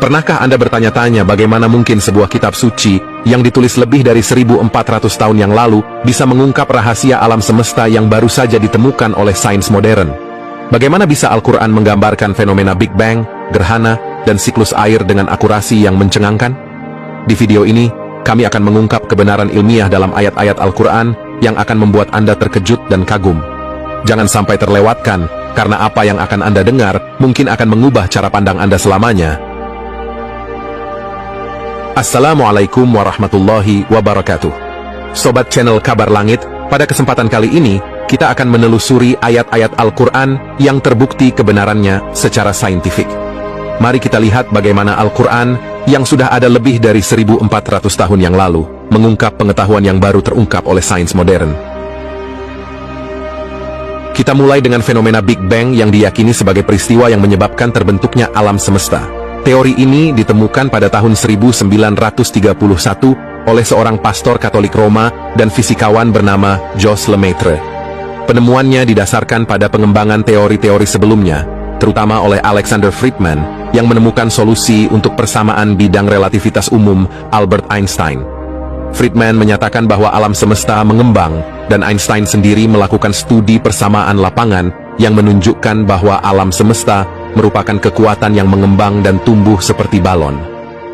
Pernahkah Anda bertanya-tanya bagaimana mungkin sebuah kitab suci yang ditulis lebih dari 1400 tahun yang lalu bisa mengungkap rahasia alam semesta yang baru saja ditemukan oleh sains modern? Bagaimana bisa Al-Quran menggambarkan fenomena Big Bang, gerhana, dan siklus air dengan akurasi yang mencengangkan? Di video ini, kami akan mengungkap kebenaran ilmiah dalam ayat-ayat Al-Quran yang akan membuat Anda terkejut dan kagum. Jangan sampai terlewatkan, karena apa yang akan Anda dengar mungkin akan mengubah cara pandang Anda selamanya. Assalamualaikum warahmatullahi wabarakatuh. Sobat channel Kabar Langit, pada kesempatan kali ini, kita akan menelusuri ayat-ayat Al-Quran yang terbukti kebenarannya secara saintifik. Mari kita lihat bagaimana Al-Quran yang sudah ada lebih dari 1400 tahun yang lalu, mengungkap pengetahuan yang baru terungkap oleh sains modern. Kita mulai dengan fenomena Big Bang yang diyakini sebagai peristiwa yang menyebabkan terbentuknya alam semesta. Teori ini ditemukan pada tahun 1931 oleh seorang pastor Katolik Roma dan fisikawan bernama Jos Lemaitre. Penemuannya didasarkan pada pengembangan teori-teori sebelumnya, terutama oleh Alexander Friedman, yang menemukan solusi untuk persamaan bidang relativitas umum Albert Einstein. Friedman menyatakan bahwa alam semesta mengembang, dan Einstein sendiri melakukan studi persamaan lapangan yang menunjukkan bahwa alam semesta merupakan kekuatan yang mengembang dan tumbuh seperti balon.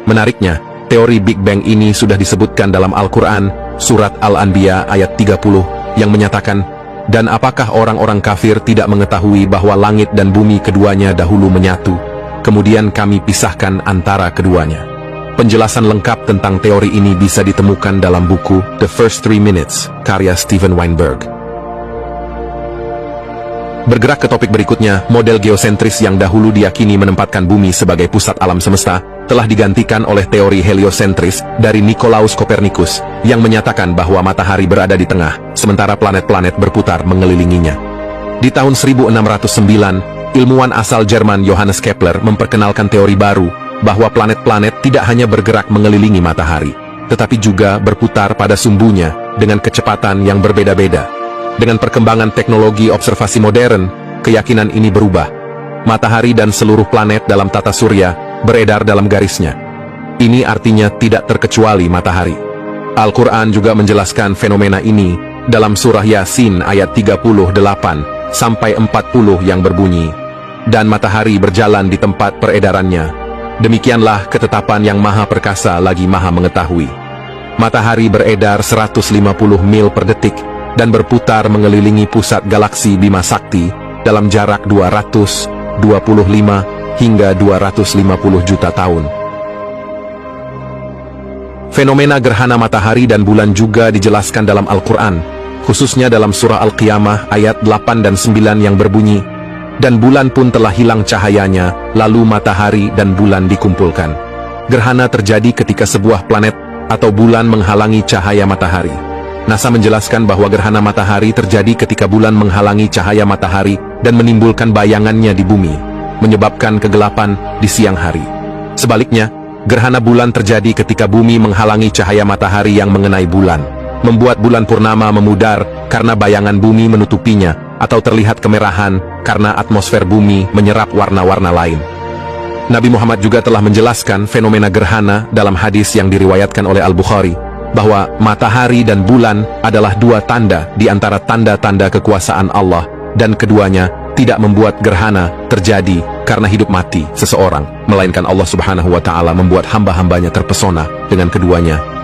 Menariknya, teori Big Bang ini sudah disebutkan dalam Al-Quran, surat Al-Anbiya ayat 30, yang menyatakan, "Dan apakah orang-orang kafir tidak mengetahui bahwa langit dan bumi keduanya dahulu menyatu, kemudian kami pisahkan antara keduanya?" Penjelasan lengkap tentang teori ini bisa ditemukan dalam buku The First 3 Minutes, karya Steven Weinberg. Bergerak ke topik berikutnya, model geosentris yang dahulu diyakini menempatkan bumi sebagai pusat alam semesta, telah digantikan oleh teori heliosentris dari Nicolaus Copernicus, yang menyatakan bahwa matahari berada di tengah, sementara planet-planet berputar mengelilinginya. Di tahun 1609, ilmuwan asal Jerman Johannes Kepler memperkenalkan teori baru, bahwa planet-planet tidak hanya bergerak mengelilingi matahari, tetapi juga berputar pada sumbunya dengan kecepatan yang berbeda-beda. Dengan perkembangan teknologi observasi modern, keyakinan ini berubah. Matahari dan seluruh planet dalam tata surya beredar dalam garisnya. Ini artinya tidak terkecuali matahari. Al-Quran juga menjelaskan fenomena ini dalam surah Yasin ayat 38 sampai 40 yang berbunyi, "Dan matahari berjalan di tempat peredarannya. Demikianlah ketetapan yang maha perkasa lagi maha mengetahui. Matahari beredar 150 mil per detik, dan berputar mengelilingi pusat galaksi Bima Sakti dalam jarak 225 hingga 250 juta tahun." Fenomena gerhana matahari dan bulan juga dijelaskan dalam Al-Quran, khususnya dalam surah Al-Qiyamah ayat 8 dan 9 yang berbunyi, "Dan bulan pun telah hilang cahayanya, lalu matahari dan bulan dikumpulkan." Gerhana terjadi ketika sebuah planet atau bulan menghalangi cahaya matahari. NASA menjelaskan bahwa gerhana matahari terjadi ketika bulan menghalangi cahaya matahari dan menimbulkan bayangannya di bumi, menyebabkan kegelapan di siang hari. Sebaliknya, gerhana bulan terjadi ketika bumi menghalangi cahaya matahari yang mengenai bulan, membuat bulan purnama memudar karena bayangan bumi menutupinya, atau terlihat kemerahan karena atmosfer bumi menyerap warna-warna lain. Nabi Muhammad juga telah menjelaskan fenomena gerhana dalam hadis yang diriwayatkan oleh Al-Bukhari, bahwa matahari dan bulan adalah dua tanda di antara tanda-tanda kekuasaan Allah, dan keduanya tidak membuat gerhana terjadi karena hidup mati seseorang, melainkan Allah Subhanahu wa Ta'ala membuat hamba-hambanya terpesona dengan keduanya